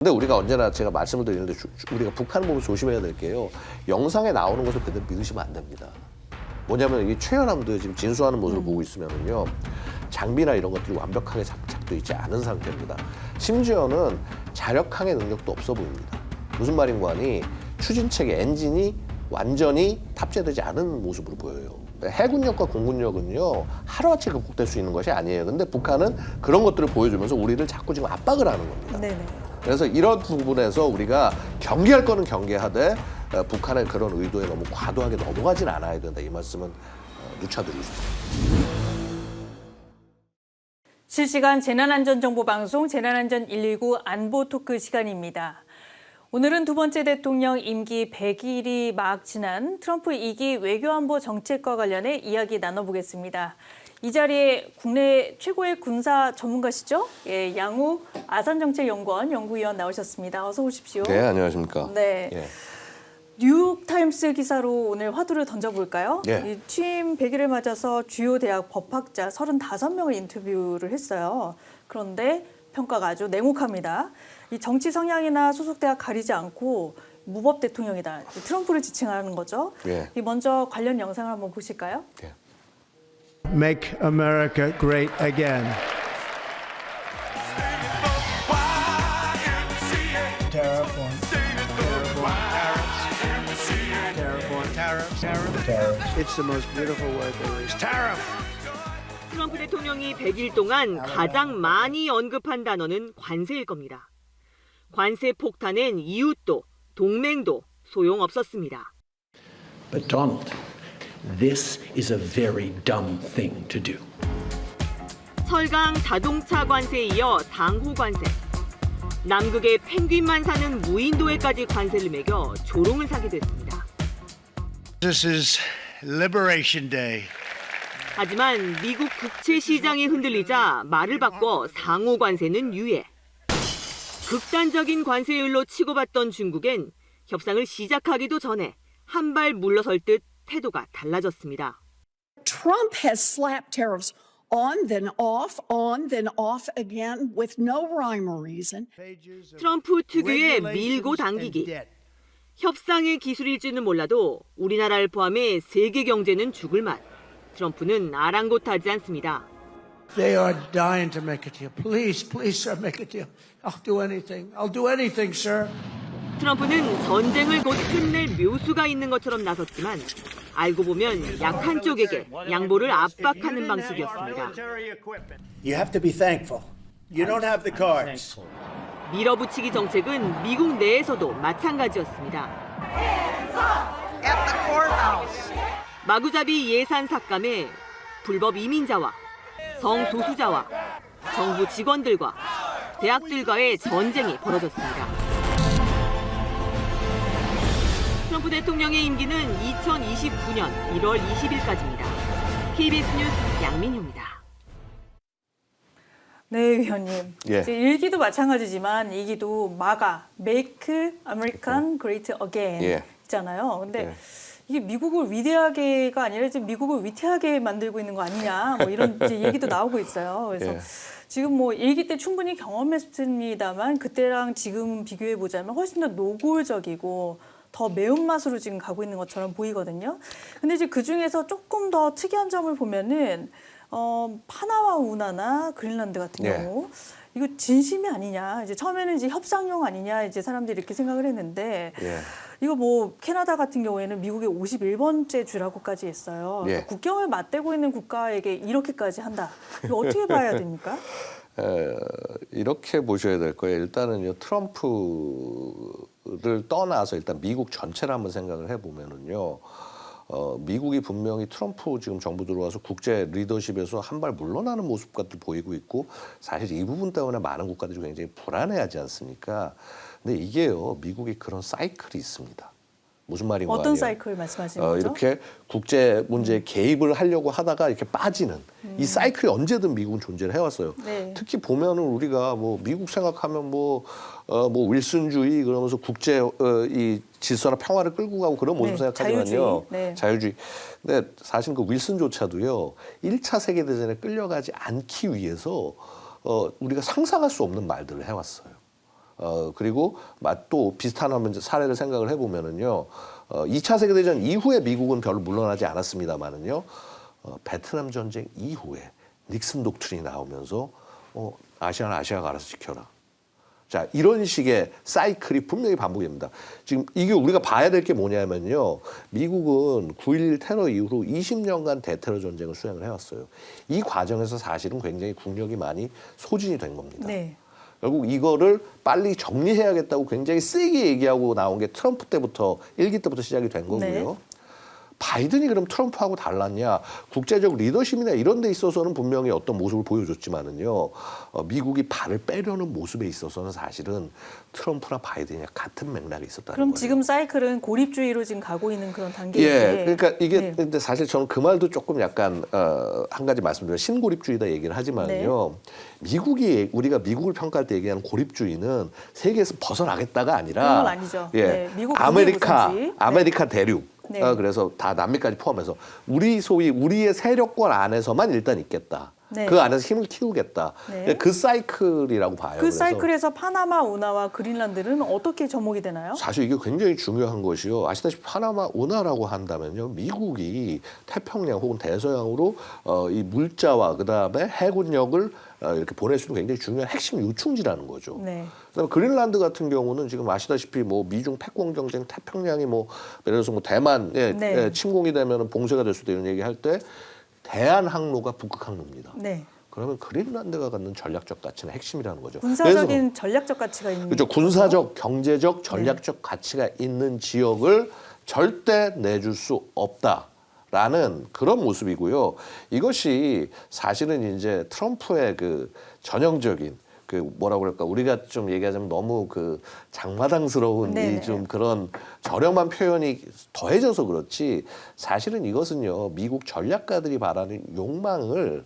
근데 우리가 언제나 제가 말씀을 드리는데 우리가 북한을 보면 조심해야 될 게요. 영상에 나오는 것을 그대로 믿으시면 안 됩니다. 뭐냐면 이 최현함도 지금 진수하는 모습을 보고 있으면은요. 장비나 이런 것들이 완벽하게 잡혀 있지 않은 상태입니다. 심지어는 자력항해 능력도 없어 보입니다. 무슨 말인가 하니 추진체계 엔진이 완전히 탑재되지 않은 모습으로 보여요. 해군력과 공군력은요 하루아침에 극복될 수 있는 것이 아니에요. 근데 북한은 그런 것들을 보여주면서 우리를 자꾸 지금 압박을 하는 겁니다. 네네. 그래서 이런 부분에서 우리가 경계할 거는 경계하되 북한의 그런 의도에 너무 과도하게 넘어가진 않아야 된다. 이 말씀은 누차드리고 싶습니다. 실시간 재난안전정보방송 재난안전 119 안보 토크 시간입니다. 오늘은 두 번째 대통령 임기 100일이 막 지난 트럼프 2기 외교안보 정책과 관련해 이야기 나눠보겠습니다. 이 자리에 국내 최고의 군사 전문가시죠? 예, 양욱 아산정책연구원 연구위원 나오셨습니다. 어서 오십시오. 네, 안녕하십니까. 네. 예. 뉴욕타임스 기사로 오늘 화두를 던져볼까요? 예. 이 취임 100일을 맞아서 주요 대학 법학자 35명을 인터뷰를 했어요. 그런데 평가가 아주 냉혹합니다. 이 정치 성향이나 소속 대학 가리지 않고 무법 대통령이다. 트럼프를 지칭하는 거죠. 예. 이 먼저 관련 영상을 한번 보실까요? 예. Make America Great Again. It's the most beautiful word there is. Tariff. 트럼프 대통령이 100일 동안 가장 많이 언급한 단어는 관세일 겁니다. 관세 폭탄엔 이웃도 동맹도 소용없었습니다. But Donald, this is a very dumb thing to do. 철강 자동차 관세에 이어 상호 관세. 남극의 펭귄만 사는 무인도에까지 관세를 매겨 조롱을 사게 됐습니다. This is Liberation Day. 하지만 미국 국채 시장이 흔들리자 말을 바꿔 상호 관세는 유예. 극단적인 관세율로 치고받던 중국엔 협상을 시작하기도 전에 한 발 물러설 듯 태도가 달라졌습니다. Trump has slapped tariffs on, then off again with no rhyme or reason. 트럼프 특유의 밀고 당기기. 협상의 기술일지는 몰라도 우리나라를 포함해 세계 경제는 죽을 맛. 트럼프는 아랑곳하지 않습니다. They are dying to make a deal. Please, sir, make a deal. I'll do anything. I'll do anything, sir. 트럼프는 전쟁을 곧 끝낼 묘수가 있는 것처럼 나섰지만 알고 보면 약한 쪽에게 양보를 압박하는 방식이었습니다. You have to be thankful. You don't have the cards. 밀어붙이기 정책은 미국 내에서도 마찬가지였습니다. 마구잡이 예산 삭감에 불법 이민자와 성소수자와 정부 직원들과 대학들과의 전쟁이 벌어졌습니다. 트럼프 대통령의 임기는 2029년 1월 20일까지입니다. KBS 뉴스 양민효입니다. 네, 위원님. 예. 이제 1기도 마찬가지지만 2기도 MAGA, Make American Great Again 예. 있잖아요. 근데 예. 이게 미국을 위대하게가 아니라 이제 미국을 위태하게 만들고 있는 거 아니냐, 뭐 이런 이제 얘기도 나오고 있어요. 그래서 예. 지금 뭐 1기 때 충분히 경험했습니다만 그때랑 지금 비교해 보자면 훨씬 더 노골적이고 더 매운맛으로 지금 가고 있는 것처럼 보이거든요. 근데 이제 그 중에서 조금 더 특이한 점을 보면은 파나마 운하나 그린란드 같은 예. 경우 이거 진심이 아니냐, 이제 처음에는 이제 협상용 아니냐 이제 사람들이 이렇게 생각을 했는데 예. 이거 뭐 캐나다 같은 경우에는 미국의 51번째 주라고까지 했어요. 예. 그러니까 국경을 맞대고 있는 국가에게 이렇게까지 한다. 이거 어떻게 봐야 됩니까? 이렇게 보셔야 될 거예요. 일단은요, 트럼프를 떠나서 일단 미국 전체를 한번 생각을 해보면은요, 미국이 분명히 트럼프 지금 정부 들어와서 국제 리더십에서 한 발 물러나는 모습 같을 보이고 있고, 사실 이 부분 때문에 많은 국가들이 굉장히 불안해하지 않습니까? 근데 이게요, 미국이 그런 사이클이 있습니다. 무슨 말인가? 어떤 사이클 말씀하시는 거죠? 이렇게 국제 문제에 개입을 하려고 하다가 이렇게 빠지는 이 사이클이 언제든 미국은 존재를 해왔어요. 네. 특히 보면은 우리가 뭐 미국 생각하면 뭐 윌슨주의 그러면서 국제 이 질서나 평화를 끌고 가고 그런 모습 네, 생각하지만요. 자유주의. 네. 자유주의. 근데 사실 그 윌슨조차도요. 1차 세계대전에 끌려가지 않기 위해서 우리가 상상할 수 없는 말들을 해왔어요. 그리고 또 비슷한 한번 사례를 생각을 해보면은요. 2차 세계대전 이후에 미국은 별로 물러나지 않았습니다만은요. 베트남 전쟁 이후에 닉슨 독트린이 나오면서 아시아는 아시아가 알아서 지켜라. 자, 이런 식의 사이클이 분명히 반복됩니다. 지금 이게 우리가 봐야 될 게 뭐냐면요. 미국은 9.11 테러 이후로 20년간 대테러 전쟁을 수행을 해왔어요. 이 과정에서 사실은 굉장히 국력이 많이 소진이 된 겁니다. 네. 결국 이거를 빨리 정리해야겠다고 굉장히 세게 얘기하고 나온 게 트럼프 때부터, 1기 때부터 시작이 된 거고요. 네. 바이든이 그럼 트럼프하고 달랐냐? 국제적 리더십이나 이런 데 있어서는 분명히 어떤 모습을 보여줬지만은요. 미국이 발을 빼려는 모습에 있어서는 사실은 트럼프나 바이든이 같은 맥락이 있었다는 그럼 거예요. 지금 사이클은 고립주의로 지금 가고 있는 그런 단계인데. 예, 그러니까 이게 네. 근데 사실 저는 그 말도 조금 약간 한 가지 말씀드리면 신고립주의다 얘기를 하지만요. 미국이 우리가 미국을 평가할 때 얘기하는 고립주의는 세계에서 벗어나겠다가 아니라 그런 건 아니죠. 예, 네, 미국 아메리카 대륙. 네. 그래서 다 남미까지 포함해서 우리의 세력권 안에서만 일단 있겠다. 네. 그 안에서 힘을 키우겠다. 네. 그 사이클이라고 봐요. 그 그래서 사이클에서 파나마 운하와 그린란드는 어떻게 접목이 되나요? 사실 이게 굉장히 중요한 것이요. 아시다시피 파나마 운하라고 한다면요. 미국이 태평양 혹은 대서양으로 이 물자와 그다음에 해군력을 이렇게 보낼 수 있는 굉장히 중요한 핵심 요충지라는 거죠. 네. 그다음에 그린란드 같은 경우는 지금 아시다시피 뭐 미중 패권 경쟁 태평양이 뭐 예를 들어서 뭐 대만에 네. 침공이 되면 봉쇄가 될 수도 있는 얘기할 때 대한 항로가 북극 항로입니다. 네. 그러면 그린란드가 갖는 전략적 가치는 핵심이라는 거죠. 군사적인 전략적 가치가 있는 그렇죠. 군사적, 경제적, 전략적 가치가 있는 지역을 절대 내줄 수 없다라는 그런 모습이고요. 이것이 사실은 이제 트럼프의 그 전형적인 그 뭐라고 그럴까 우리가 좀 얘기하자면 너무 그 장마당스러운 네네. 이 좀 그런 저렴한 표현이 더해져서 그렇지 사실은 이것은요 미국 전략가들이 바라는 욕망을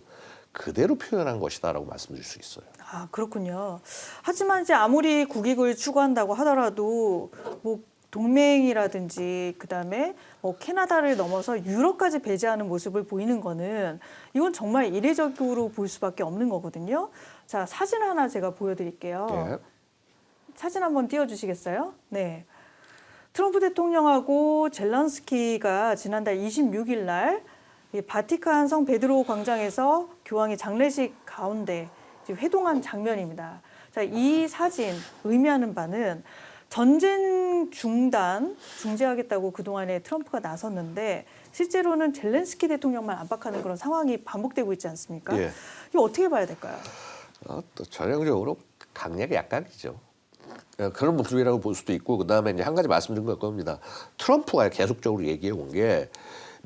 그대로 표현한 것이다라고 말씀드릴 수 있어요. 아, 그렇군요. 하지만 이제 아무리 국익을 추구한다고 하더라도 뭐 동맹이라든지 그다음에 뭐 캐나다를 넘어서 유럽까지 배제하는 모습을 보이는 거는 이건 정말 이례적으로 볼 수밖에 없는 거거든요. 자, 사진 하나 제가 보여드릴게요. 예. 사진 한번 띄워주시겠어요? 네. 트럼프 대통령하고 젤런스키가 지난달 26일 날 바티칸 성 베드로 광장에서 교황의 장례식 가운데 회동한 장면입니다. 자, 이 사진 의미하는 바는 전쟁 중재하겠다고 그동안에 트럼프가 나섰는데 실제로는 젤렌스키 대통령만 압박하는 그런 상황이 반복되고 있지 않습니까? 예. 이거 어떻게 봐야 될까요? 또 전형적으로 강약의 약간이죠. 그런 모습이라고 볼 수도 있고 그다음에 이제 한 가지 말씀드린 걸 겁니다. 트럼프가 계속적으로 얘기해 온 게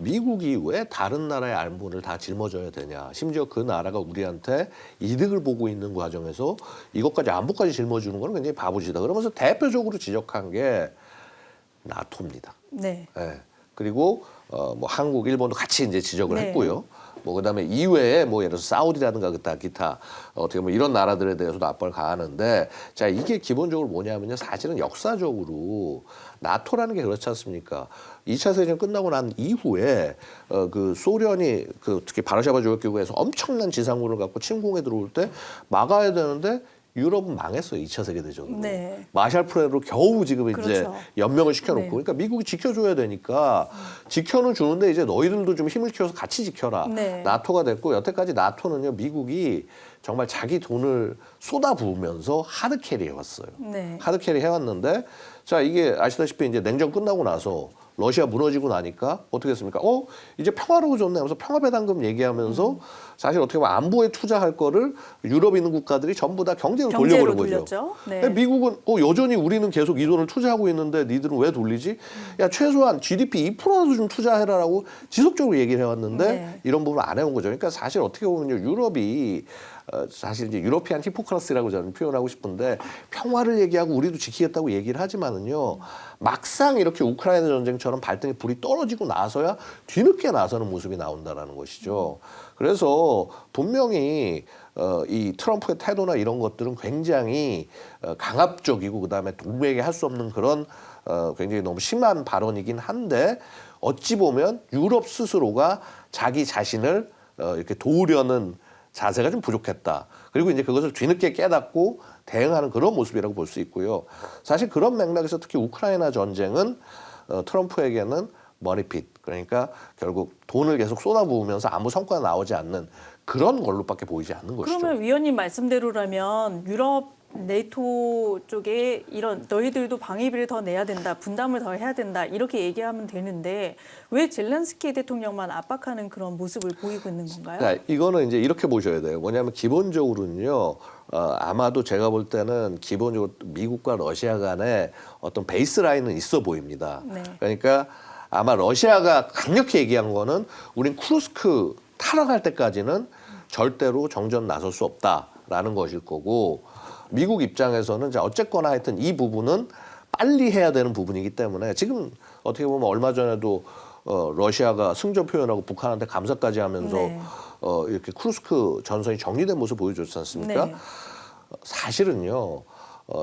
미국이 왜 다른 나라의 안보를 다 짊어져야 되냐. 심지어 그 나라가 우리한테 이득을 보고 있는 과정에서 이것까지 안보까지 짊어지는 건 굉장히 바보짓이다. 그러면서 대표적으로 지적한 게 나토입니다. 네. 예. 그리고 뭐 한국, 일본도 같이 이제 지적을 네. 했고요. 뭐 그다음에 이외에 뭐 예를 들어서 사우디라든가 기타 어떻게 뭐 이런 나라들에 대해서도 압박을 가하는데 자 이게 기본적으로 뭐냐면요 사실은 역사적으로 나토라는 게 그렇지 않습니까? 2차 세계대전 끝나고 난 이후에 그 소련이 그 특히 바르샤바 조약기구에서 엄청난 지상군을 갖고 침공해 들어올 때 막아야 되는데 유럽은 망했어요. 2차 세계대전으로. 네. 마샬 플랜으로 겨우 지금 이제 그렇죠. 연명을 시켜놓고 네. 그러니까 미국이 지켜줘야 되니까 지켜는 주는데 이제 너희들도 좀 힘을 키워서 같이 지켜라. 네. 나토가 됐고 여태까지 나토는요 미국이 정말 자기 돈을 쏟아부으면서 하드캐리 해왔어요. 네. 하드캐리 해왔는데 자 이게 아시다시피 이제 냉전 끝나고 나서 러시아 무너지고 나니까 어떻게 했습니까? 이제 평화로워졌네 하면서 평화배당금 얘기하면서 사실 어떻게 보면 안보에 투자할 거를 유럽 있는 국가들이 전부 다 경제로 돌려버린 거죠. 돌렸죠. 네. 근데 미국은 여전히 우리는 계속 이 돈을 투자하고 있는데 니들은 왜 돌리지? 야 최소한 GDP 2%라도 좀 투자해라라고 지속적으로 얘기를 해왔는데 네. 이런 부분을 안 해온 거죠. 그러니까 사실 어떻게 보면요 유럽이 사실 이제 유로피안 히포크라스라고 저는 표현하고 싶은데 평화를 얘기하고 우리도 지키겠다고 얘기를 하지만은요 막상 이렇게 우크라이나 전쟁처럼 발등에 불이 떨어지고 나서야 뒤늦게 나서는 모습이 나온다라는 것이죠. 그래서 분명히 이 트럼프의 태도나 이런 것들은 굉장히 강압적이고 그다음에 동맹에게 할 수 없는 그런 굉장히 너무 심한 발언이긴 한데 어찌 보면 유럽 스스로가 자기 자신을 이렇게 도우려는 자세가 좀 부족했다. 그리고 이제 그것을 뒤늦게 깨닫고 대응하는 그런 모습이라고 볼 수 있고요. 사실 그런 맥락에서 특히 우크라이나 전쟁은 트럼프에게는 머니핏, 그러니까 결국 돈을 계속 쏟아부으면서 아무 성과가 나오지 않는 그런 걸로밖에 보이지 않는 것이죠. 그러면 위원님 말씀대로라면 유럽 네이토 쪽에 이런 너희들도 방위비를 더 내야 된다, 분담을 더 해야 된다 이렇게 얘기하면 되는데 왜 젤렌스키 대통령만 압박하는 그런 모습을 보이고 있는 건가요? 그러니까 이거는 이제 이렇게 보셔야 돼요. 뭐냐면 기본적으로는요. 아마도 제가 볼 때는 기본적으로 미국과 러시아 간에 어떤 베이스라인은 있어 보입니다. 네. 그러니까 아마 러시아가 강력히 얘기한 거는 우린 쿠르스크 탈환할 때까지는 절대로 정전 나설 수 없다라는 것일 거고 미국 입장에서는 어쨌거나 하여튼 이 부분은 빨리 해야 되는 부분이기 때문에 지금 어떻게 보면 얼마 전에도 러시아가 승전 표현하고 북한한테 감사까지 하면서 네. 이렇게 쿠르스크 전선이 정리된 모습 보여줬지 않습니까? 네. 사실은요.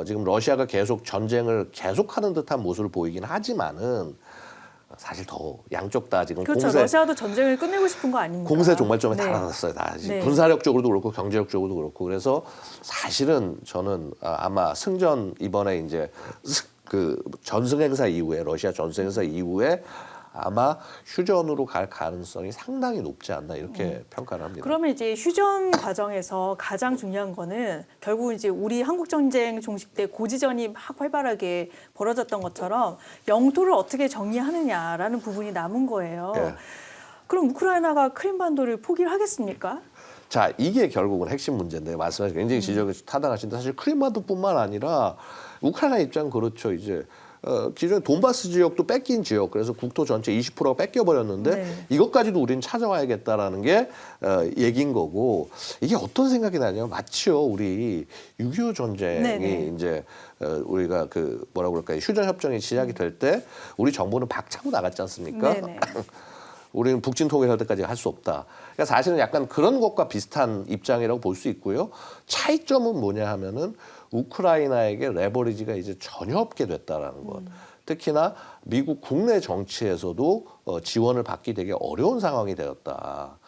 지금 러시아가 계속 전쟁을 계속하는 듯한 모습을 보이긴 하지만은 사실 더 양쪽 다 지금 그렇죠. 러시아도 전쟁을 끝내고 싶은 거 아닙니까? 공세 종말점에 네. 달아났어요. 다 네. 군사력적으로도 그렇고 경제력적으로도 그렇고 그래서 사실은 저는 아마 승전 이번에 이제 그 전승 행사 이후에 러시아 전승 행사 이후에 아마 휴전으로 갈 가능성이 상당히 높지 않나 이렇게 평가를 합니다. 그러면 이제 휴전 과정에서 가장 중요한 거는 결국 이제 우리 한국 전쟁 종식 때 고지전이 막 활발하게 벌어졌던 것처럼 영토를 어떻게 정리하느냐라는 부분이 남은 거예요. 예. 그럼 우크라이나가 크림반도를 포기를 하겠습니까? 자, 이게 결국은 핵심 문제인데 말씀하신 굉장히 지적이 타당하신데 사실 크림반도뿐만 아니라 우크라이나 입장은 그렇죠. 이제 기존에 돈바스 지역도 뺏긴 지역, 그래서 국토 전체 20%가 뺏겨버렸는데 네. 이것까지도 우리는 찾아와야겠다라는 게 얘기인 거고 이게 어떤 생각이 나냐면 마치요 우리 6.25 전쟁이 네네. 이제 우리가 그 뭐라 그럴까요 휴전 협정이 시작이 될 때 우리 정부는 박차고 나갔지 않습니까? 네네. 우리는 북진 통일할 때까지 할 수 없다. 그러니까 사실은 약간 그런 것과 비슷한 입장이라고 볼 수 있고요. 차이점은 뭐냐 하면은 우크라이나에게 레버리지가 이제 전혀 없게 됐다라는 것. 특히나 미국 국내 정치에서도 지원을 받기 되게 어려운 상황이 되었다.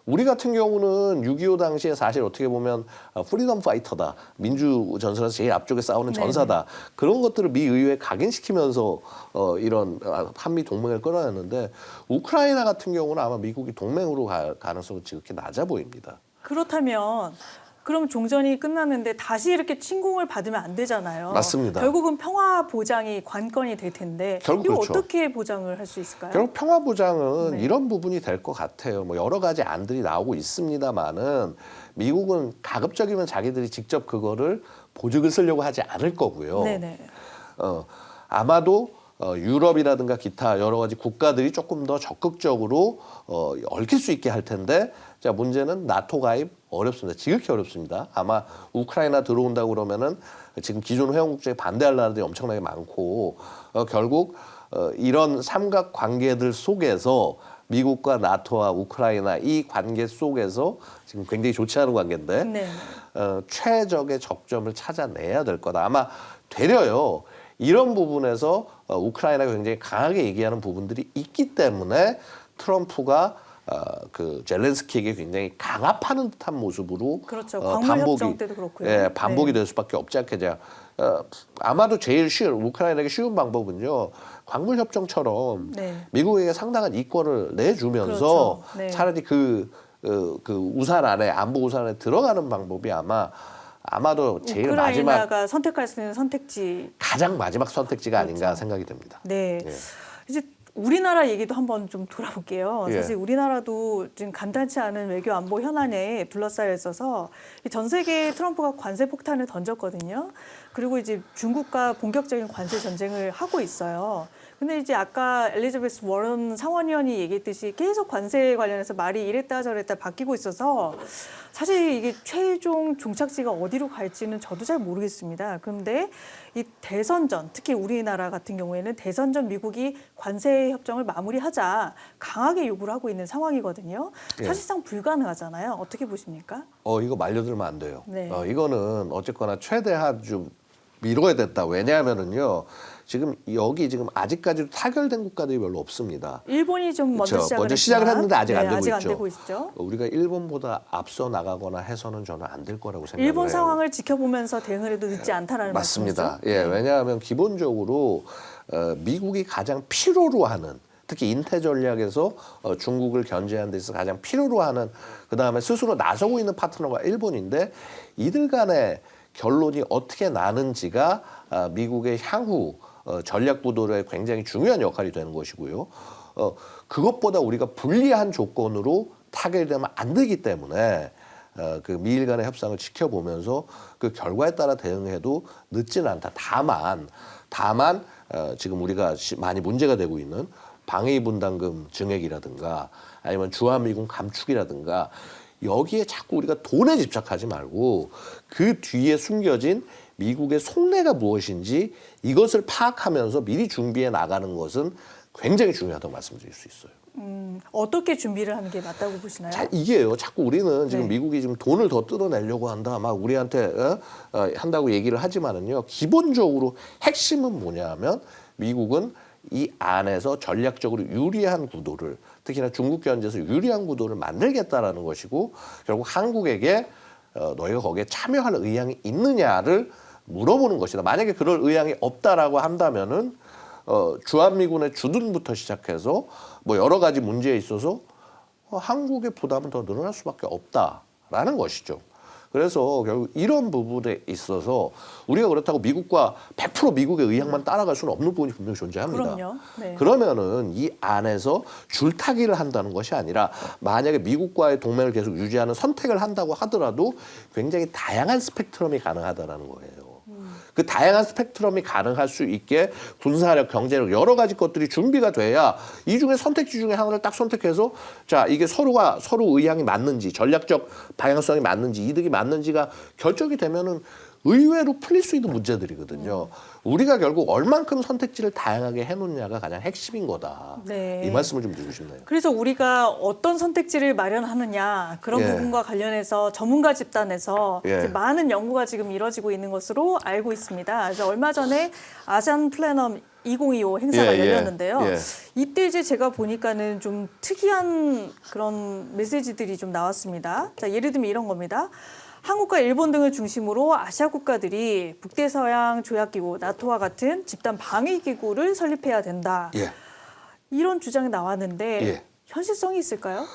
우리 같은 경우는 6.25 당시에 사실 어떻게 보면 프리덤 파이터다. 민주 전선에서 제일 앞쪽에 싸우는 전사다. 그런 것들을 미 의회에 각인시키면서 이런 한미 동맹을 끌어냈는데 우크라이나 같은 경우는 아마 미국이 동맹으로 갈 가능성은 지극히 낮아 보입니다. 그렇다면 그럼 종전이 끝났는데 다시 이렇게 침공을 받으면 안 되잖아요. 맞습니다. 결국은 평화 보장이 관건이 될 텐데 결국 이거 그렇죠. 어떻게 보장을 할 수 있을까요? 결국 평화 보장은 네. 이런 부분이 될 것 같아요. 뭐 여러 가지 안들이 나오고 있습니다만은 미국은 가급적이면 자기들이 직접 그거를 보직을 쓰려고 하지 않을 거고요. 네네. 아마도 유럽이라든가 기타 여러 가지 국가들이 조금 더 적극적으로 얽힐 수 있게 할 텐데 자 문제는 나토 가입 어렵습니다. 지극히 어렵습니다. 아마 우크라이나 들어온다고 그러면은 지금 기존 회원국제에 반대할 나라들이 엄청나게 많고 결국 이런 삼각 관계들 속에서 미국과 나토와 우크라이나 이 관계 속에서 지금 굉장히 좋지 않은 관계인데 네. 최적의 적점을 찾아내야 될 거다. 아마 되려요. 이런 부분에서 우크라이나가 굉장히 강하게 얘기하는 부분들이 있기 때문에 트럼프가 그 젤렌스키에게 굉장히 강압하는 듯한 모습으로 그렇죠. 광물협정 때도 그렇고요. 예, 반복이 네. 될 수밖에 없지 않겠냐. 아마도 제일 쉬운 우크라이나에게 쉬운 방법은요. 광물협정처럼 네. 미국에게 상당한 이권을 내주면서 그렇죠. 네. 차라리 그 우산 안에 안보 우산 안에 들어가는 방법이 아마도 제일 마지막 우크라이나가 선택할 수 있는 선택지. 가장 마지막 선택지가 그렇죠. 아닌가 생각이 듭니다. 네. 예. 이제 우리나라 얘기도 한번 좀 돌아볼게요. 예. 사실 우리나라도 지금 간단치 않은 외교 안보 현안에 둘러싸여 있어서 전 세계에 트럼프가 관세 폭탄을 던졌거든요. 그리고 이제 중국과 본격적인 관세 전쟁을 하고 있어요. 근데 이제 아까 엘리자베스 워런 상원의원이 얘기했듯이 계속 관세 관련해서 말이 이랬다 저랬다 바뀌고 있어서 사실 이게 최종 종착지가 어디로 갈지는 저도 잘 모르겠습니다. 그런데 이 대선 전, 특히 우리나라 같은 경우에는 대선 전 미국이 관세 협정을 마무리하자 강하게 요구를 하고 있는 상황이거든요. 예. 사실상 불가능하잖아요. 어떻게 보십니까? 이거 말려들면 안 돼요. 네. 이거는 어쨌거나 최대한 좀 미뤄야 됐다. 왜냐하면은요, 지금 여기 지금 아직까지도 타결된 국가들이 별로 없습니다. 일본이 좀 먼저 그렇죠. 시작을 먼저 시작을 했지만, 했는데 아직 안 되고 아직 있죠. 안 되고 있죠. 우리가 일본보다 앞서 나가거나 해서는 저는 안 될 거라고 생각해요. 일본 상황을 지켜보면서 대응을 해도 늦지 않다라는 맞습니다. 말씀이죠. 예, 왜냐하면 기본적으로 미국이 가장 필요로 하는 특히 인태 전략에서 중국을 견제하는 데 있어서 가장 필요로 하는 그다음에 스스로 나서고 있는 파트너가 일본인데 이들 간의 결론이 어떻게 나는지가 미국의 향후 전략 구도에 굉장히 중요한 역할이 되는 것이고요. 그것보다 우리가 불리한 조건으로 타결되면 안 되기 때문에 그 미일 간의 협상을 지켜보면서 그 결과에 따라 대응해도 늦지는 않다. 다만 지금 우리가 많이 문제가 되고 있는 방위 분담금 증액이라든가 아니면 주한미군 감축이라든가 여기에 자꾸 우리가 돈에 집착하지 말고 그 뒤에 숨겨진 미국의 속내가 무엇인지 이것을 파악하면서 미리 준비해 나가는 것은 굉장히 중요하다고 말씀드릴 수 있어요. 어떻게 준비를 하는 게 맞다고 보시나요? 자, 이게요. 자꾸 우리는 지금 네. 미국이 지금 돈을 더 뜯어내려고 한다. 막 우리한테 한다고 얘기를 하지만은요. 기본적으로 핵심은 뭐냐면 미국은 이 안에서 전략적으로 유리한 구도를 특히나 중국 견제에서 유리한 구도를 만들겠다라는 것이고 결국 한국에게 너희가 거기에 참여할 의향이 있느냐를 물어보는 것이다. 만약에 그럴 의향이 없다라고 한다면은 주한미군의 주둔부터 시작해서 뭐 여러 가지 문제에 있어서 한국의 부담은 더 늘어날 수밖에 없다라는 것이죠. 그래서 결국 이런 부분에 있어서 우리가 그렇다고 미국과 100% 미국의 의향만 따라갈 수는 없는 부분이 분명히 존재합니다. 그럼요. 네. 그러면은 이 안에서 줄타기를 한다는 것이 아니라 만약에 미국과의 동맹을 계속 유지하는 선택을 한다고 하더라도 굉장히 다양한 스펙트럼이 가능하다는 거예요. 그 다양한 스펙트럼이 가능할 수 있게 군사력, 경제력 여러 가지 것들이 준비가 돼야 이 중에 선택지 중에 하나를 딱 선택해서 자 이게 서로 의향이 맞는지 전략적 방향성이 맞는지 이득이 맞는지가 결정이 되면은 의외로 풀릴 수 있는 문제들이거든요. 우리가 결국 얼만큼 선택지를 다양하게 해놓냐가 가장 핵심인 거다. 네. 이 말씀을 좀 드리고 싶네요. 그래서 우리가 어떤 선택지를 마련하느냐 그런 예. 부분과 관련해서 전문가 집단에서 예. 이제 많은 연구가 지금 이루어지고 있는 것으로 알고 있습니다. 그래서 얼마 전에 아세안 플래너 2025 행사가 예, 예. 열렸는데요. 예. 이때 이제 제가 보니까는 좀 특이한 그런 메시지들이 좀 나왔습니다. 자, 예를 들면 이런 겁니다. 한국과 일본 등을 중심으로 아시아 국가들이 북대서양 조약기구 나토와 같은 집단 방위기구를 설립해야 된다. 예. 이런 주장이 나왔는데 예. 현실성이 있을까요?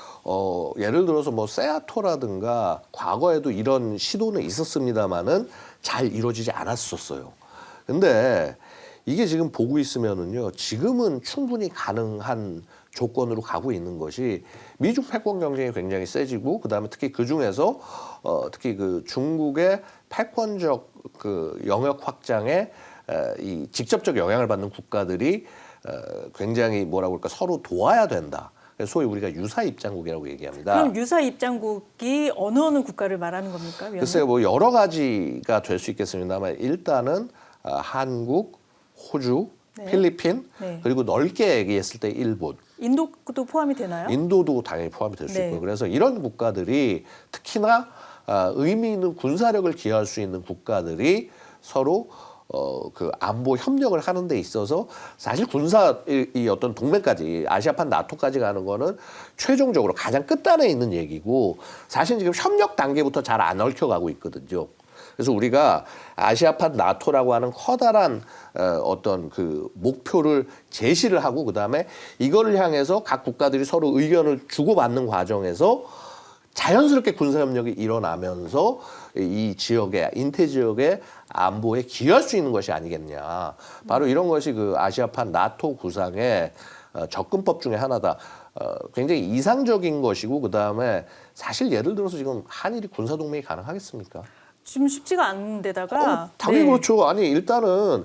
예를 들어서 뭐 세아토라든가 과거에도 이런 시도는 있었습니다만은 잘 이루어지지 않았었어요. 근데 이게 지금 보고 있으면은요, 지금은 충분히 가능한 조건으로 가고 있는 것이 미중 패권 경쟁이 굉장히 세지고 그다음에 특히 그 중에서 특히 그 중국의 패권적 그 영역 확장에 이 직접적 영향을 받는 국가들이 굉장히 뭐라고 할까 서로 도와야 된다. 소위 우리가 유사 입장국이라고 얘기합니다. 그럼 유사 입장국이 어느 국가를 말하는 겁니까? 위원님? 글쎄요, 뭐 여러 가지가 될 수 있겠습니다만 일단은 한국, 호주, 네. 필리핀 네. 그리고 넓게 얘기했을 때 일본. 인도도 포함이 되나요? 인도도 당연히 포함이 될 수 네. 있고요. 그래서 이런 국가들이 특히나 의미 있는 군사력을 기여할 수 있는 국가들이 서로 그 안보 협력을 하는 데 있어서 사실 군사 이 어떤 동맹까지 아시아판 나토까지 가는 거는 최종적으로 가장 끝단에 있는 얘기고 사실 지금 협력 단계부터 잘 안 얽혀가고 있거든요. 그래서 우리가 아시아판 나토라고 하는 커다란 어떤 그 목표를 제시를 하고 그다음에 이거를 향해서 각 국가들이 서로 의견을 주고받는 과정에서 자연스럽게 군사협력이 일어나면서 이 지역의 인태 지역의 안보에 기여할 수 있는 것이 아니겠냐. 바로 이런 것이 그 아시아판 나토 구상의 접근법 중에 하나다. 굉장히 이상적인 것이고 그다음에 사실 예를 들어서 지금 한일이 군사동맹이 가능하겠습니까? 지금 쉽지가 않은데다가 당연히 네. 그렇죠. 아니 일단은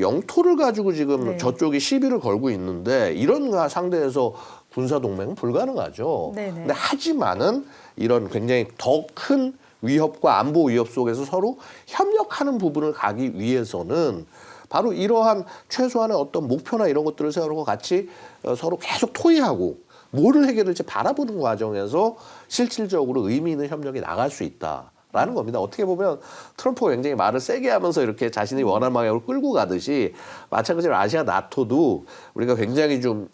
영토를 가지고 지금 네. 저쪽이 시비를 걸고 있는데 이런 상대에서 군사 동맹은 불가능하죠. 네네. 근데 하지만은 이런 굉장히 더 큰 위협과 안보 위협 속에서 서로 협력하는 부분을 가기 위해서는 바로 이러한 최소한의 어떤 목표나 이런 것들을 세우고 같이 서로 계속 토의하고 뭐를 해결할지 바라보는 과정에서 실질적으로 의미 있는 협력이 나갈 수 있다. 라는 겁니다. 어떻게 보면 트럼프가 굉장히 말을 세게 하면서 이렇게 자신이 원하는 방향으로 끌고 가듯이 마찬가지로 아시아 나토도 우리가 굉장히 좀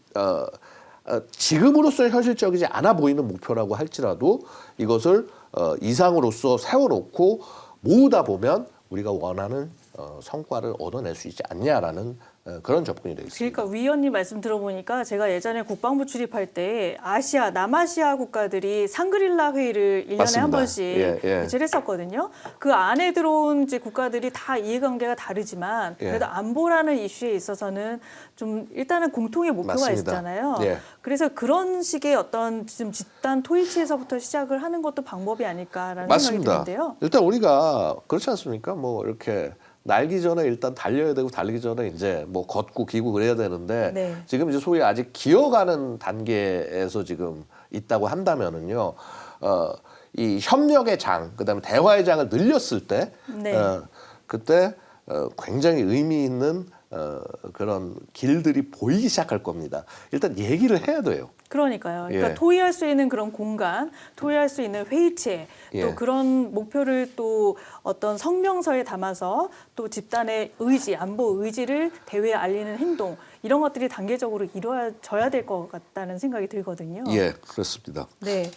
지금으로서는 현실적이지 않아 보이는 목표라고 할지라도 이것을 이상으로서 세워놓고 모으다 보면 우리가 원하는 성과를 얻어낼 수 있지 않냐라는 그런 접근이 되겠습니다. 그러니까 위원님 말씀 들어보니까 제가 예전에 국방부 출입할 때 아시아, 남아시아 국가들이 상그릴라 회의를 1년에 맞습니다. 한 번씩 예. 개최를 했었거든요. 그 안에 들어온 이제 국가들이 다 이해관계가 다르지만 그래도 안보라는 이슈에 있어서는 좀 일단은 공통의 목표가 맞습니다. 있잖아요. 예. 그래서 그런 식의 어떤 좀 집단 토의치에서부터 시작을 하는 것도 방법이 아닐까라는 맞습니다. 생각이 드는데요. 일단 우리가 그렇지 않습니까? 뭐 이렇게 날기 전에 일단 달려야 되고 달리기 전에 이제 뭐 걷고 기고 그래야 되는데 네. 지금 이제 소위 아직 기어가는 단계에서 지금 있다고 한다면은요. 이 협력의 장, 그다음에 대화의 장을 늘렸을 때 네. 그때 굉장히 의미 있는 그런 길들이 보이기 시작할 겁니다. 일단 얘기를 해야 돼요. 그러니까요. 그러니까 예. 토의할 수 있는 그런 공간, 토의할 수 있는 회의체, 예. 또 그런 목표를 또 어떤 성명서에 담아서 또 집단의 의지, 안보 의지를 대외에 알리는 행동 이런 것들이 단계적으로 이루어져야 될 것 같다는 생각이 들거든요. 예, 그렇습니다. 네.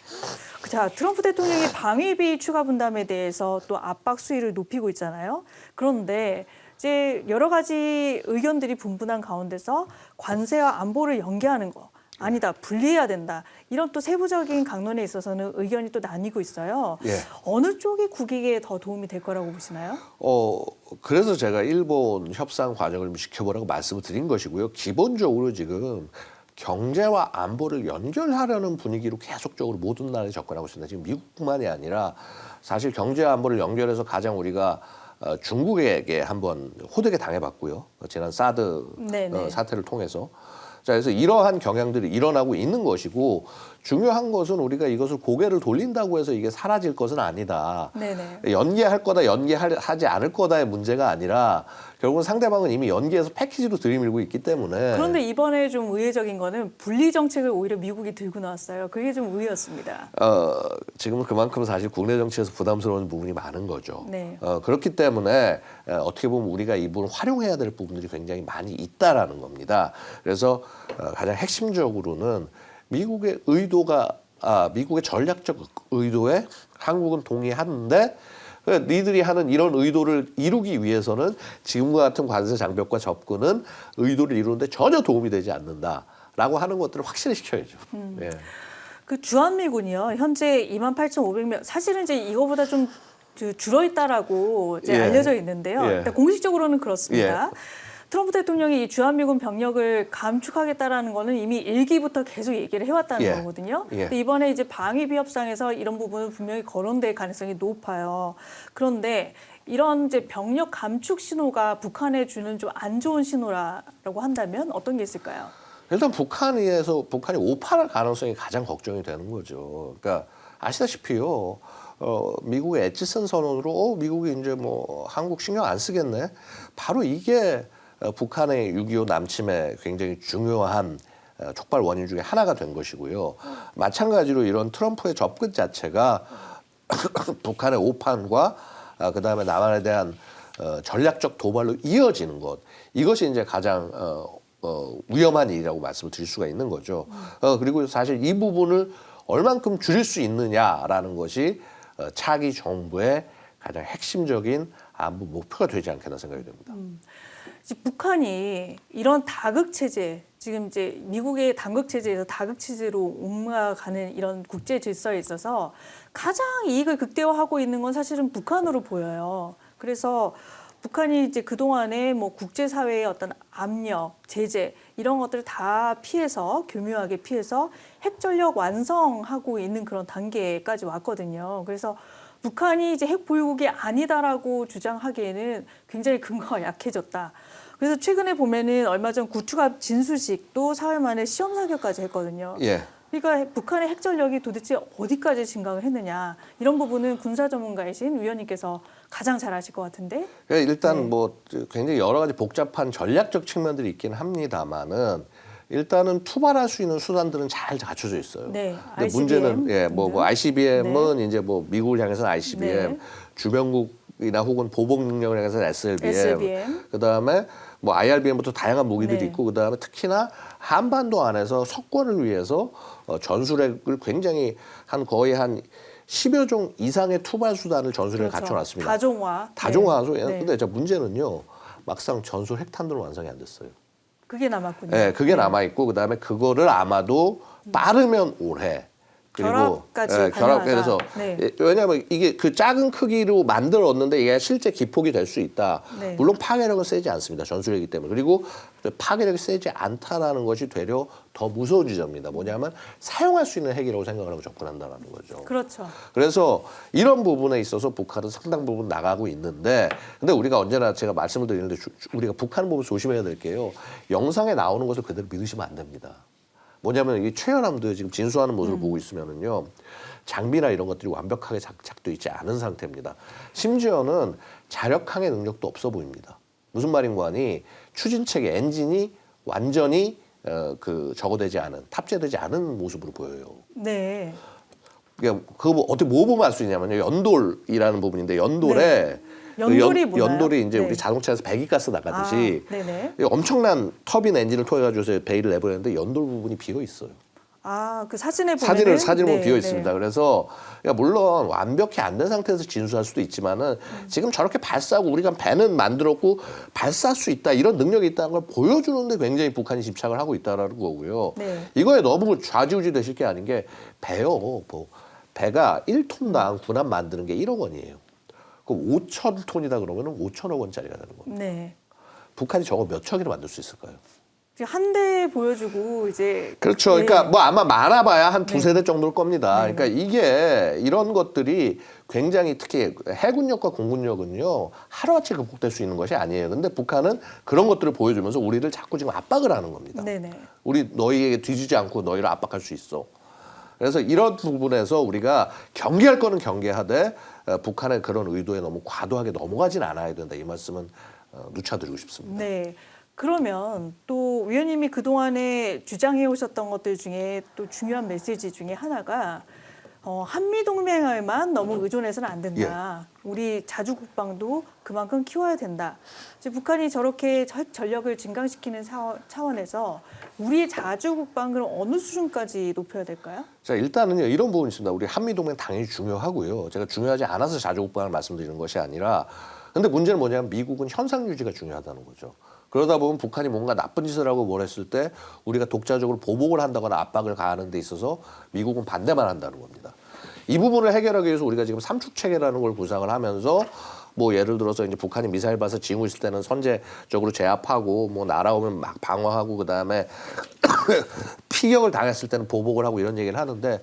자, 트럼프 대통령이 방위비 추가 분담에 대해서 또 압박 수위를 높이고 있잖아요. 그런데 이제 여러 가지 의견들이 분분한 가운데서 관세와 안보를 연계하는 거 아니다, 분리해야 된다. 이런 또 세부적인 강론에 있어서는 의견이 또 나뉘고 있어요. 예. 어느 쪽이 국익에 더 도움이 될 거라고 보시나요? 그래서 제가 일본 협상 과정을 좀 지켜보라고 말씀을 드린 것이고요. 기본적으로 지금 경제와 안보를 연결하려는 분위기로 계속적으로 모든 나라에 접근하고 있습니다. 지금 미국뿐만이 아니라 사실 경제와 안보를 연결해서 가장 우리가 중국에게 한번 호되게 당해봤고요. 지난 사드 네네. 사태를 통해서. 자, 그래서 이러한 경향들이 일어나고 있는 것이고 중요한 것은 우리가 이것을 고개를 돌린다고 해서 이게 사라질 것은 아니다. 네네. 연계할 거다, 연계하지 않을 거다의 문제가 아니라 결국은 상대방은 이미 연계해서 패키지로 들이밀고 있기 때문에 그런데 이번에 좀 의외적인 거는 분리 정책을 오히려 미국이 들고 나왔어요. 그게 좀 의외였습니다. 지금은 그만큼 사실 국내 정치에서 부담스러운 부분이 많은 거죠. 네. 그렇기 때문에 어떻게 보면 우리가 이 부분을 활용해야 될 부분들이 굉장히 많이 있다라는 겁니다. 그래서 가장 핵심적으로는 미국의 의도가 미국의 전략적 의도에 한국은 동의하는데 니들이 하는 이런 의도를 이루기 위해서는 지금과 같은 관세 장벽과 접근은 의도를 이루는데 전혀 도움이 되지 않는다라고 하는 것들을 확실히 시켜야죠. 예. 그 주한미군이요. 현재 28,500명. 사실은 이제 이거보다 좀 줄어있다라고 이제 예. 알려져 있는데요. 예. 일단 공식적으로는 그렇습니다. 예. 트럼프 대통령이 이 주한미군 병력을 감축하겠다라는 거는 이미 1기부터 계속 얘기를 해왔다는 예. 거거든요. 예. 근데 이번에 이제 방위비 협상에서 이런 부분은 분명히 거론될 가능성이 높아요. 그런데 이런 이제 병력 감축 신호가 북한에 주는 좀 안 좋은 신호라고 한다면 어떤 게 있을까요? 일단 북한이 오판할 가능성이 가장 걱정이 되는 거죠. 그러니까 아시다시피요. 미국의 엣지슨 선언으로 미국이 이제 뭐 한국 신경 안 쓰겠네. 바로 이게 북한의 6.25 남침에 굉장히 중요한 촉발 원인 중에 하나가 된 것이고요. 마찬가지로 이런 트럼프의 접근 자체가 북한의 오판과 그다음에 남한에 대한 전략적 도발로 이어지는 것. 이것이 이제 가장 위험한 일이라고 말씀을 드릴 수가 있는 거죠. 그리고 사실 이 부분을 얼만큼 줄일 수 있느냐라는 것이 차기 정부의 가장 핵심적인 안보 목표가 되지 않겠나 생각이 됩니다. 이제 북한이 이런 다극 체제, 지금 이제 미국의 단극 체제에서 다극 체제로 옮아가는 이런 국제 질서에 있어서 가장 이익을 극대화하고 있는 건 사실은 북한으로 보여요. 그래서 북한이 이제 그동안에 뭐 국제사회의 어떤 압력, 제재 이런 것들을 다 피해서 교묘하게 피해서 핵전력 완성하고 있는 그런 단계까지 왔거든요. 그래서 북한이 이제 핵 보유국이 아니다라고 주장하기에는 굉장히 근거가 약해졌다. 그래서 최근에 보면은 얼마 전 구축합 진수식도 사흘 만에 시험 사격까지 했거든요. 예. 그러니까 북한의 핵전력이 도대체 어디까지 진강을 했느냐 이런 부분은 군사 전문가이신 위원님께서 가장 잘 아실 것 같은데. 일단 네. 뭐 굉장히 여러 가지 복잡한 전략적 측면들이 있긴 합니다만은 일단은 투발할 수 있는 수단들은 잘 갖춰져 있어요. 네, 근데 ICBM 문제는 뭐 ICBM은 네. 이제 뭐 미국을 향해서는 ICBM, 네. 주변국이나 혹은 보복 능력을 향해서는 SLBM. 그다음에 뭐 IRBM부터 다양한 무기들이 네. 있고 그다음에 특히나 한반도 안에서 석권을 위해서 전술핵을 굉장히 거의 한 10여 종 이상의 투발 수단을 전술핵에 그렇죠. 갖춰놨습니다. 다종화. 다종화소. 네. 근데 자 문제는요. 막상 전술 핵탄두는 완성이 안 됐어요. 그게 남았군요. 네, 그게 남아 있고 그다음에 그거를 아마도 빠르면 올해 결합까지 결합 가능하다. 그래서 네. 왜냐하면 이게 그 작은 크기로 만들었는데 이게 실제 기폭이 될 수 있다. 네. 물론 파괴력은 세지 않습니다. 전술핵이기 때문에. 그리고 파괴력이 세지 않다라는 것이 되려 더 무서운 지점입니다. 뭐냐면 사용할 수 있는 핵이라고 생각을 하고 접근한다는 거죠. 그렇죠. 그래서 이런 부분에 있어서 북한은 상당 부분 나가고 있는데 근데 우리가 언제나 제가 말씀을 드리는데 우리가 북한 보면 조심해야 될 게요. 영상에 나오는 것을 그대로 믿으시면 안 됩니다. 뭐냐면 이 최연함도 지금 진수하는 모습을 보고 있으면은요. 장비나 이런 것들이 완벽하게 작동돼 있지 않은 상태입니다. 심지어는 자력항해 능력도 없어 보입니다. 무슨 말인가 하니 추진체계 엔진이 완전히 저거되지 않은 탑재되지 않은 모습으로 보여요. 네. 그러니까 그거 어떻게 뭐 보면 알 수 있냐면요. 연돌이라는 부분인데 연돌에 연돌이 뭐나요? 연돌이 이제 네. 우리 자동차에서 배기가스 나가듯이 네네. 엄청난 터빈 엔진을 통해 가지고서 배기를 내보내는데 연돌 부분이 비어 있어요. 아, 그 사진을 보면 사진을 보면 비어 있습니다. 그래서 물론 완벽히 안 된 상태에서 진수할 수도 있지만은 지금 저렇게 발사하고 우리가 배는 만들었고 발사할 수 있다 이런 능력이 있다는 걸 보여주는데 굉장히 북한이 집착을 하고 있다라는 거고요. 네. 이거에 너무 좌지우지 되실 게 아닌 게 배가 1톤당 군함 만드는 게 1억 원이에요. 그럼 5천 톤이다 그러면은 5천억 원짜리가 되는 겁니다. 네. 북한이 저거 몇 척이나 만들 수 있을까요? 한 대 보여주고 이제 그렇죠. 네. 그러니까 뭐 아마 많아봐야 한 두세 대 정도일 겁니다. 네. 그러니까 이게 이런 것들이 굉장히 특히 해군력과 공군력은요 하루아침에 극복될 수 있는 것이 아니에요. 근데 북한은 그런 것들을 보여주면서 우리를 자꾸 지금 압박을 하는 겁니다. 네네. 우리 너희에게 뒤지지 않고 너희를 압박할 수 있어. 그래서 이런 부분에서 우리가 경계할 거는 경계하되 북한의 그런 의도에 너무 과도하게 넘어가진 않아야 된다. 이 말씀은 누차드리고 싶습니다. 네. 그러면 또 위원님이 그동안에 주장해 오셨던 것들 중에 또 중요한 메시지 중에 하나가 한미 동맹에만 너무 의존해서는 안 된다. 우리 자주 국방도 그만큼 키워야 된다. 이제 북한이 저렇게 전력을 증강시키는 차원에서 우리 자주 국방 그럼 어느 수준까지 높여야 될까요? 자, 일단은요, 이런 부분이 있습니다. 우리 한미동맹 당연히 중요하고요. 제가 중요하지 않아서 자주국방을 말씀드리는 것이 아니라, 근데 문제는 뭐냐면 미국은 현상 유지가 중요하다는 거죠. 그러다 보면 북한이 뭔가 나쁜 짓을 하고 뭘 했을 때 우리가 독자적으로 보복을 한다거나 압박을 가하는 데 있어서 미국은 반대만 한다는 겁니다. 이 부분을 해결하기 위해서 우리가 지금 삼축체계라는 걸 구상을 하면서 뭐 예를 들어서 이제 북한이 미사일 발사 징후 있을 때는 선제적으로 제압하고 뭐 날아오면 막 방어하고 그다음에 피격을 당했을 때는 보복을 하고 이런 얘기를 하는데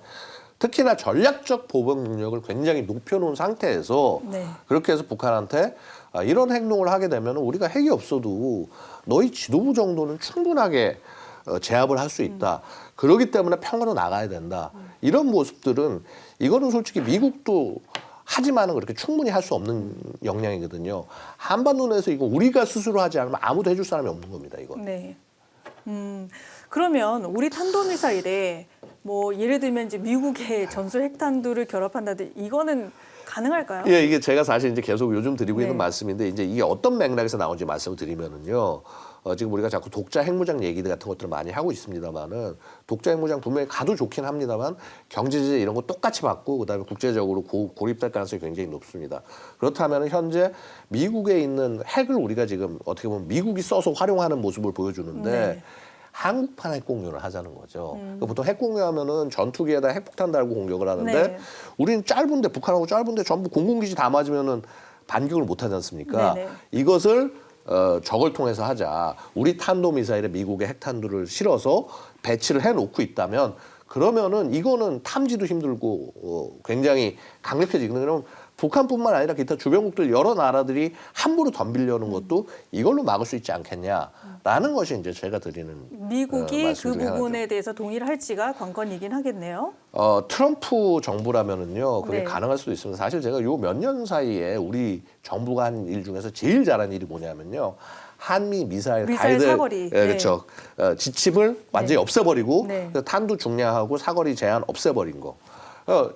특히나 전략적 보복 능력을 굉장히 높여놓은 상태에서 네. 그렇게 해서 북한한테 이런 행동을 하게 되면 우리가 핵이 없어도 너희 지도부 정도는 충분하게 제압을 할 수 있다. 그렇기 때문에 평화로 나가야 된다. 이런 모습들은 이거는 솔직히 미국도 하지만은 그렇게 충분히 할 수 없는 역량이거든요. 한반도 내에서 이거 우리가 스스로 하지 않으면 아무도 해줄 사람이 없는 겁니다. 이거. 네. 그러면 우리 탄도미사일에 뭐 예를 들면 이제 미국의 전술 핵탄두를 결합한다든지 이거는 가능할까요? 예, 이게 제가 사실 이제 계속 요즘 드리고 네. 있는 말씀인데 이제 이게 어떤 맥락에서 나온지 말씀을 드리면은요. 지금 우리가 자꾸 독자 핵무장 얘기들 같은 것들을 많이 하고 있습니다만은 독자 핵무장 분명히 가도 좋긴 합니다만 경제 제재 이런 거 똑같이 받고 그다음에 국제적으로 고립될 가능성이 굉장히 높습니다. 그렇다면 현재 미국에 있는 핵을 우리가 지금 어떻게 보면 미국이 써서 활용하는 모습을 보여주는데 네. 한국판 핵공유를 하자는 거죠. 그러니까 보통 핵공유하면은 전투기에다 핵폭탄 달고 공격을 하는데 네. 우리는 짧은데 북한하고 짧은데 전부 공군기지 다 맞으면은 반격을 못 하지 않습니까? 네네. 이것을 저걸 통해서 하자. 우리 탄도미사일에 미국의 핵탄두를 실어서 배치를 해놓고 있다면 그러면은 이거는 탐지도 힘들고 굉장히 강력해지거든요. 그럼 북한뿐만 아니라 기타 주변국들 여러 나라들이 함부로 덤비려는 것도 이걸로 막을 수 있지 않겠냐라는 것이 이제 제가 드리는 미국이 말씀 그 중에 부분에 하나죠. 대해서 동의를 할지가 관건이긴 하겠네요. 트럼프 정부라면은요 그게 네. 가능할 수도 있습니다. 사실 제가 요 몇 년 사이에 우리 정부가 한 일 중에서 제일 잘한 일이 뭐냐면요 한미 미사일 미사일 가이드 사거리. 예, 그렇죠. 지침을 완전히 없애버리고 네. 그 탄두 중량하고 사거리 제한 없애버린 거.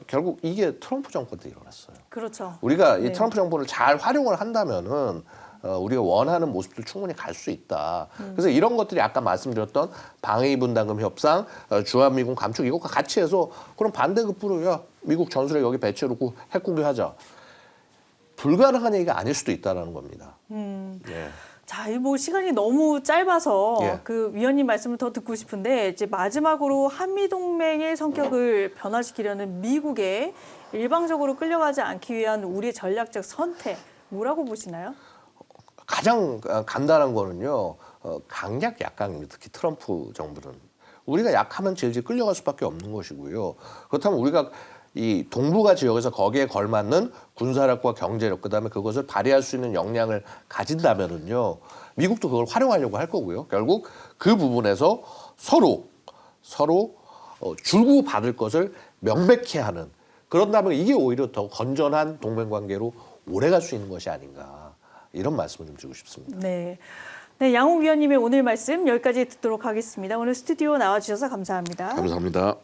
결국 이게 트럼프 정권 때 일어났어요. 그렇죠. 우리가 이 네. 트럼프 정권을 잘 활용을 한다면은 우리가 원하는 모습들 충분히 갈 수 있다. 그래서 이런 것들이 아까 말씀드렸던 방위분담금 협상, 주한미군 감축 이것과 같이 해서 그럼 반대급부로 야 미국 전술에 여기 배치해놓고 핵공개하자. 불가능한 얘기가 아닐 수도 있다라는 겁니다. 예. 자, 이 뭐 시간이 너무 짧아서 예. 그 위원님 말씀을 더 듣고 싶은데 이제 마지막으로 한미 동맹의 성격을 변화시키려는 미국에 일방적으로 끌려가지 않기 위한 우리의 전략적 선택 뭐라고 보시나요? 가장 간단한 거는요. 강약 약강입니다. 특히 트럼프 정부는. 우리가 약하면 질질 끌려갈 수밖에 없는 것이고요. 그렇다면 우리가 이 동북아 지역에서 거기에 걸맞는 군사력과 경제력 그다음에 그것을 발휘할 수 있는 역량을 가진다면은요. 미국도 그걸 활용하려고 할 거고요. 결국 그 부분에서 서로 줄고 받을 것을 명백히 하는 그런다면 이게 오히려 더 건전한 동맹 관계로 오래 갈 수 있는 것이 아닌가. 이런 말씀을 좀 드리고 싶습니다. 네. 네, 양욱 위원님의 오늘 말씀 여기까지 듣도록 하겠습니다. 오늘 스튜디오 나와주셔서 감사합니다. 감사합니다.